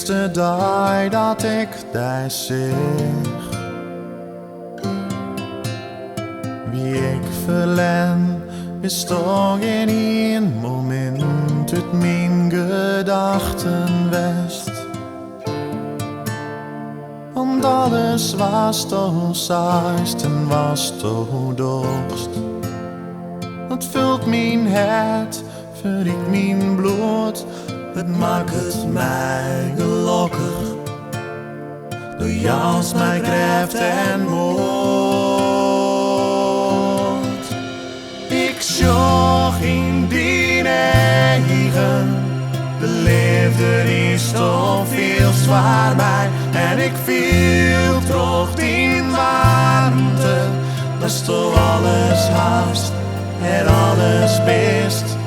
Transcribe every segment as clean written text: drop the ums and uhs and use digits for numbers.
eerste dag dat ik daar zeg. Wie ik verlen is toch in één moment uit mijn gedachten west. Want alles was toch zacht en was toch dorst. Het vult mijn hart, verriekt mijn bloed. Het maakt het mij gelukkig. Door jou als mij kracht en moed. Ik zag in die eigen. De liefde is toch veel zwaar bij. En ik viel terug in warmte. Dat is toch alles haast en alles best.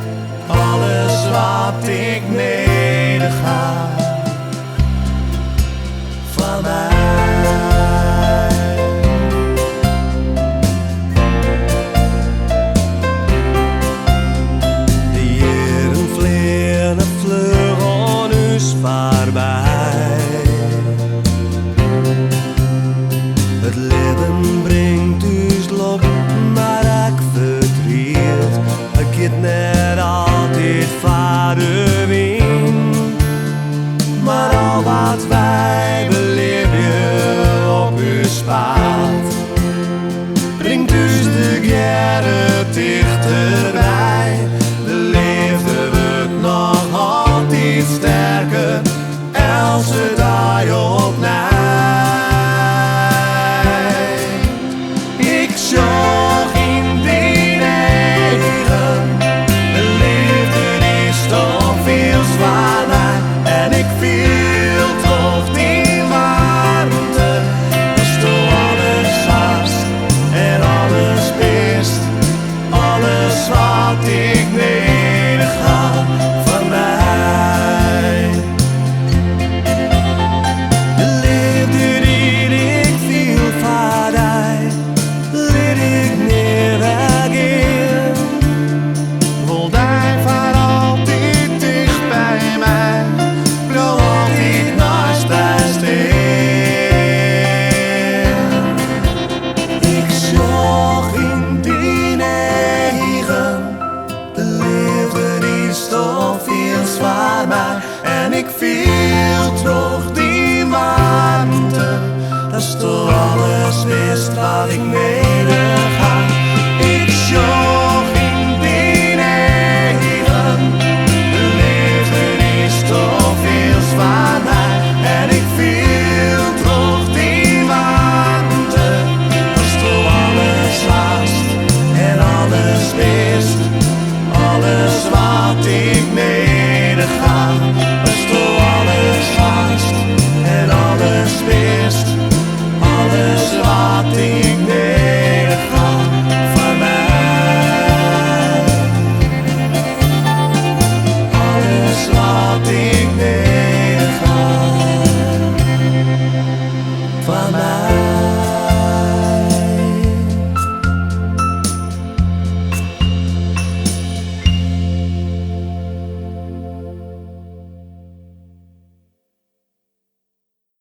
Alles wat ik nodig had van mij. De jaren vliegen vlug aan ons voorbij. Het leven brengt ons lok, maar ik verdriet. Ik get net altijd vader win, maar al wat wij